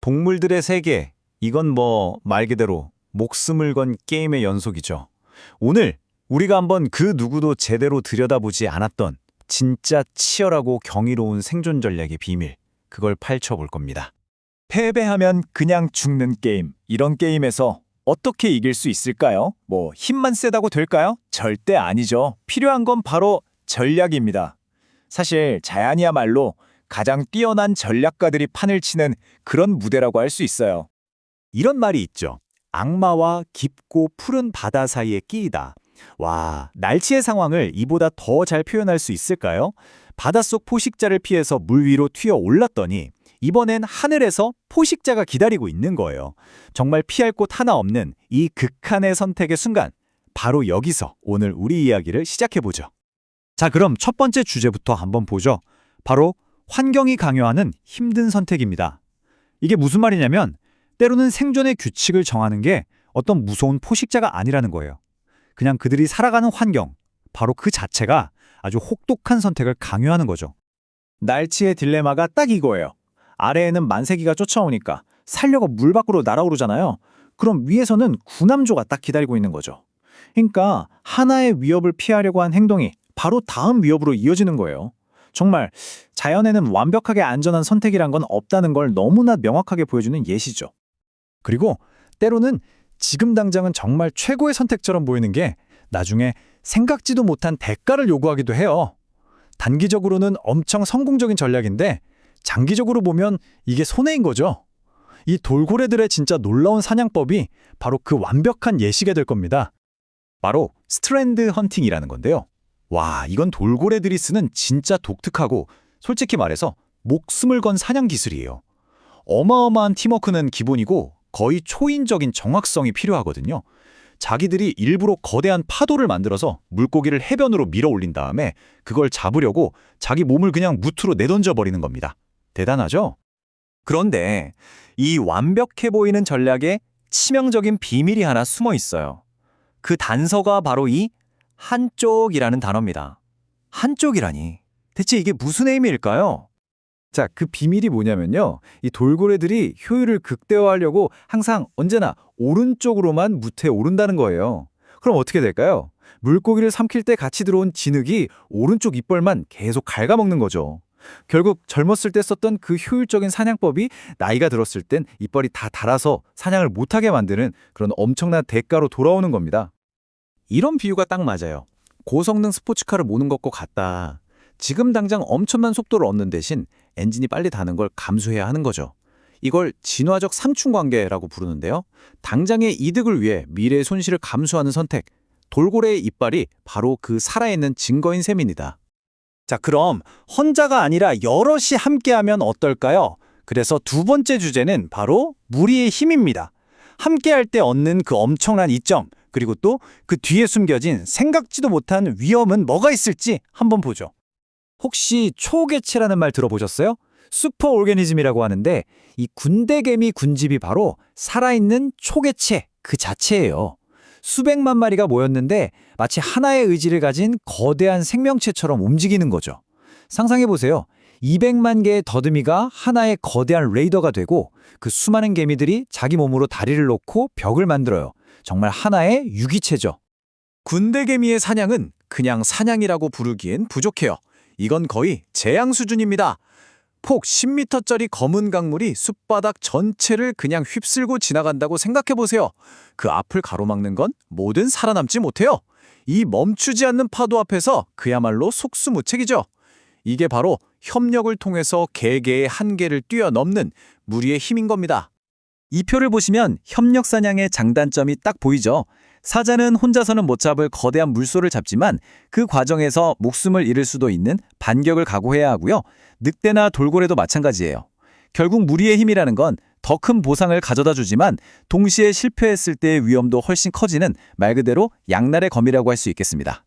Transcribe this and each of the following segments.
동물들의 세계, 이건 말 그대로 목숨을 건 게임의 연속이죠. 오늘 우리가 한번 그 누구도 제대로 들여다보지 않았던 진짜 치열하고 경이로운 생존 전략의 비밀, 그걸 파헤쳐볼 겁니다. 패배하면 그냥 죽는 게임. 이런 게임에서 어떻게 이길 수 있을까요? 힘만 세다고 될까요? 절대 아니죠. 필요한 건 바로 전략입니다. 사실 자연이야말로 가장 뛰어난 전략가들이 판을 치는 그런 무대라고 할 수 있어요. 이런 말이 있죠. 악마와 깊고 푸른 바다 사이에 끼이다. 와, 날치의 상황을 이보다 더 잘 표현할 수 있을까요? 바닷속 포식자를 피해서 물 위로 튀어 올랐더니 이번엔 하늘에서 포식자가 기다리고 있는 거예요. 정말 피할 곳 하나 없는 이 극한의 선택의 순간, 바로 여기서 오늘 우리 이야기를 시작해보죠. 자, 그럼 첫 번째 주제부터 한번 보죠. 바로 환경이 강요하는 힘든 선택입니다. 이게 무슨 말이냐면 때로는 생존의 규칙을 정하는 게 어떤 무서운 포식자가 아니라는 거예요. 그냥 그들이 살아가는 환경, 바로 그 자체가 아주 혹독한 선택을 강요하는 거죠. 날치의 딜레마가 딱 이거예요. 아래에는 만세기가 쫓아오니까 살려고 물 밖으로 날아오르잖아요. 그럼 위에서는 구남조가 딱 기다리고 있는 거죠. 그러니까 하나의 위협을 피하려고 한 행동이 바로 다음 위협으로 이어지는 거예요. 정말 자연에는 완벽하게 안전한 선택이란 건 없다는 걸 너무나 명확하게 보여주는 예시죠. 그리고 때로는 지금 당장은 정말 최고의 선택처럼 보이는 게 나중에 생각지도 못한 대가를 요구하기도 해요. 단기적으로는 엄청 성공적인 전략인데 장기적으로 보면 이게 손해인 거죠. 이 돌고래들의 진짜 놀라운 사냥법이 바로 그 완벽한 예시가 될 겁니다. 바로 스트랜드 헌팅이라는 건데요. 와, 이건 돌고래들이 쓰는 진짜 독특하고 솔직히 말해서 목숨을 건 사냥 기술이에요. 어마어마한 팀워크는 기본이고 거의 초인적인 정확성이 필요하거든요. 자기들이 일부러 거대한 파도를 만들어서 물고기를 해변으로 밀어 올린 다음에 그걸 잡으려고 자기 몸을 그냥 무트로 내던져 버리는 겁니다. 대단하죠? 그런데 이 완벽해 보이는 전략에 치명적인 비밀이 하나 숨어 있어요. 그 단서가 바로 이 한쪽이라는 단어입니다. 한쪽이라니. 대체 이게 무슨 의미일까요? 자, 그 비밀이 뭐냐면요. 이 돌고래들이 효율을 극대화하려고 항상 언제나 오른쪽으로만 무트에 오른다는 거예요. 그럼 어떻게 될까요? 물고기를 삼킬 때 같이 들어온 진흙이 오른쪽 이빨만 계속 갉아먹는 거죠. 결국 젊었을 때 썼던 그 효율적인 사냥법이 나이가 들었을 땐 이빨이 다 닳아서 사냥을 못하게 만드는 그런 엄청난 대가로 돌아오는 겁니다. 이런 비유가 딱 맞아요. 고성능 스포츠카를 모는 것과 같다. 지금 당장 엄청난 속도를 얻는 대신 엔진이 빨리 닳는 걸 감수해야 하는 거죠. 이걸 진화적 상충관계라고 부르는데요. 당장의 이득을 위해 미래의 손실을 감수하는 선택. 돌고래의 이빨이 바로 그 살아있는 증거인 셈입니다. 자, 그럼 혼자가 아니라 여럿이 함께하면 어떨까요? 그래서 두 번째 주제는 바로 무리의 힘입니다. 함께할 때 얻는 그 엄청난 이점, 그리고 또 그 뒤에 숨겨진 생각지도 못한 위험은 뭐가 있을지 한번 보죠. 혹시 초개체라는 말 들어보셨어요? 슈퍼 오르가니즘이라고 하는데 이 군대개미 군집이 바로 살아있는 초개체 그 자체예요. 수백만 마리가 모였는데 마치 하나의 의지를 가진 거대한 생명체처럼 움직이는 거죠. 상상해보세요. 200만 개의 더듬이가 하나의 거대한 레이더가 되고 그 수많은 개미들이 자기 몸으로 다리를 놓고 벽을 만들어요. 정말 하나의 유기체죠. 군대개미의 사냥은 그냥 사냥이라고 부르기엔 부족해요. 이건 거의 재앙 수준입니다. 폭 10m짜리 검은 강물이 숲바닥 전체를 그냥 휩쓸고 지나간다고 생각해보세요. 그 앞을 가로막는 건 뭐든 살아남지 못해요. 이 멈추지 않는 파도 앞에서 그야말로 속수무책이죠. 이게 바로 협력을 통해서 개개의 한계를 뛰어넘는 무리의 힘인 겁니다. 이 표를 보시면 협력 사냥의 장단점이 딱 보이죠. 사자는 혼자서는 못 잡을 거대한 물소를 잡지만 그 과정에서 목숨을 잃을 수도 있는 반격을 각오해야 하고요. 늑대나 돌고래도 마찬가지예요. 결국 무리의 힘이라는 건 더 큰 보상을 가져다 주지만 동시에 실패했을 때의 위험도 훨씬 커지는 말 그대로 양날의 검이라고 할 수 있겠습니다.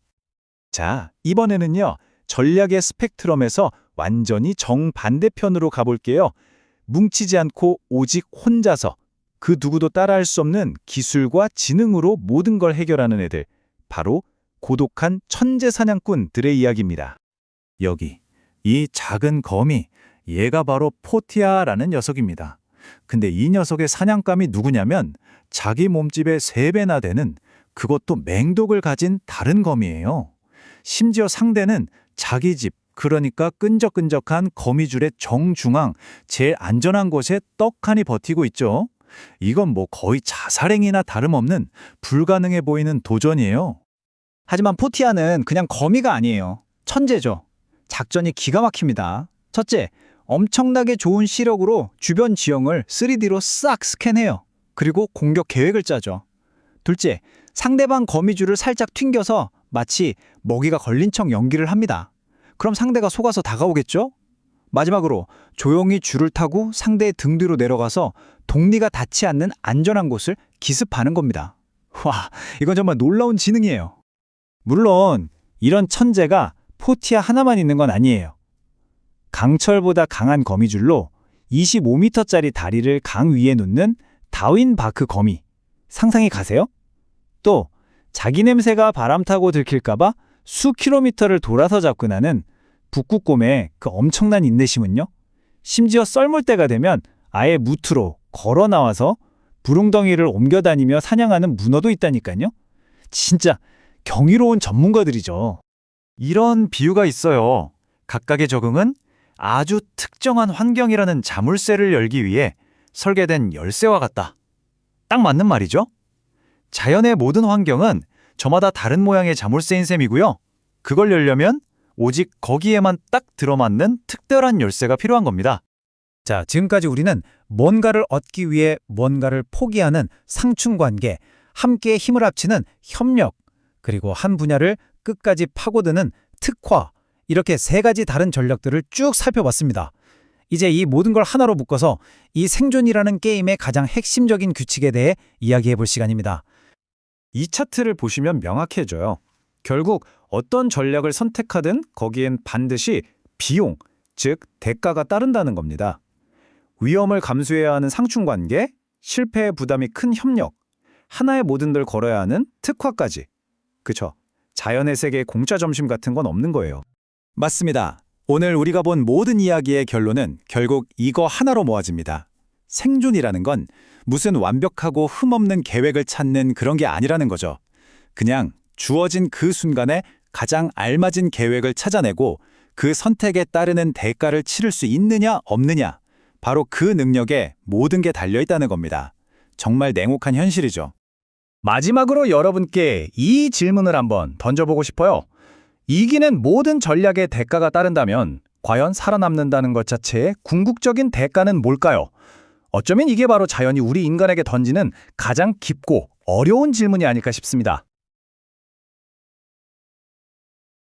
자, 이번에는요. 전략의 스펙트럼에서 완전히 정반대편으로 가볼게요. 뭉치지 않고 오직 혼자서 그 누구도 따라할 수 없는 기술과 지능으로 모든 걸 해결하는 애들, 바로 고독한 천재 사냥꾼들의 이야기입니다. 여기 이 작은 거미, 얘가 바로 포티아라는 녀석입니다. 근데 이 녀석의 사냥감이 누구냐면 자기 몸집의 3배나 되는 그것도 맹독을 가진 다른 거미예요. 심지어 상대는 자기 집, 그러니까 끈적끈적한 거미줄의 정중앙, 제일 안전한 곳에 떡하니 버티고 있죠. 이건 뭐 거의 자살행위나 다름없는 불가능해 보이는 도전이에요. 하지만 포티아는 그냥 거미가 아니에요. 천재죠. 작전이 기가 막힙니다. 첫째, 엄청나게 좋은 시력으로 주변 지형을 3D로 싹 스캔해요. 그리고 공격 계획을 짜죠. 둘째, 상대방 거미줄을 살짝 튕겨서 마치 먹이가 걸린 척 연기를 합니다. 그럼 상대가 속아서 다가오겠죠? 마지막으로 조용히 줄을 타고 상대의 등 뒤로 내려가서 독리가 닿지 않는 안전한 곳을 기습하는 겁니다. 와, 이건 정말 놀라운 지능이에요. 물론 이런 천재가 포티아 하나만 있는 건 아니에요. 강철보다 강한 거미줄로 25m짜리 다리를 강 위에 놓는 다윈 바크 거미. 상상이 가세요? 또 자기 냄새가 바람 타고 들킬까봐 수 킬로미터를 돌아서 접근하는 북극곰의 그 엄청난 인내심은요? 심지어 썰물 때가 되면 아예 무트로 걸어 나와서 부릉덩이를 옮겨다니며 사냥하는 문어도 있다니까요. 진짜 경이로운 전문가들이죠. 이런 비유가 있어요. 각각의 적응은 아주 특정한 환경이라는 자물쇠를 열기 위해 설계된 열쇠와 같다. 딱 맞는 말이죠. 자연의 모든 환경은 저마다 다른 모양의 자물쇠인 셈이고요. 그걸 열려면 오직 거기에만 딱 들어맞는 특별한 열쇠가 필요한 겁니다. 자, 지금까지 우리는 뭔가를 얻기 위해 뭔가를 포기하는 상충관계, 함께 힘을 합치는 협력, 그리고 한 분야를 끝까지 파고드는 특화, 이렇게 3가지 다른 전략들을 쭉 살펴봤습니다. 이제 이 모든 걸 하나로 묶어서 이 생존이라는 게임의 가장 핵심적인 규칙에 대해 이야기해 볼 시간입니다. 이 차트를 보시면 명확해져요. 결국 어떤 전략을 선택하든 거기엔 반드시 비용, 즉 대가가 따른다는 겁니다. 위험을 감수해야 하는 상충관계, 실패의 부담이 큰 협력, 하나의 모든들 걸어야 하는 특화까지. 그쵸? 자연의 세계에 공짜 점심 같은 건 없는 거예요. 맞습니다. 오늘 우리가 본 모든 이야기의 결론은 결국 이거 하나로 모아집니다. 생존이라는 건 무슨 완벽하고 흠없는 계획을 찾는 그런 게 아니라는 거죠. 그냥 주어진 그 순간에 가장 알맞은 계획을 찾아내고 그 선택에 따르는 대가를 치를 수 있느냐 없느냐, 바로 그 능력에 모든 게 달려있다는 겁니다. 정말 냉혹한 현실이죠. 마지막으로 여러분께 이 질문을 한번 던져보고 싶어요. 이기는 모든 전략의 대가가 따른다면 과연 살아남는다는 것 자체의 궁극적인 대가는 뭘까요? 어쩌면 이게 바로 자연이 우리 인간에게 던지는 가장 깊고 어려운 질문이 아닐까 싶습니다.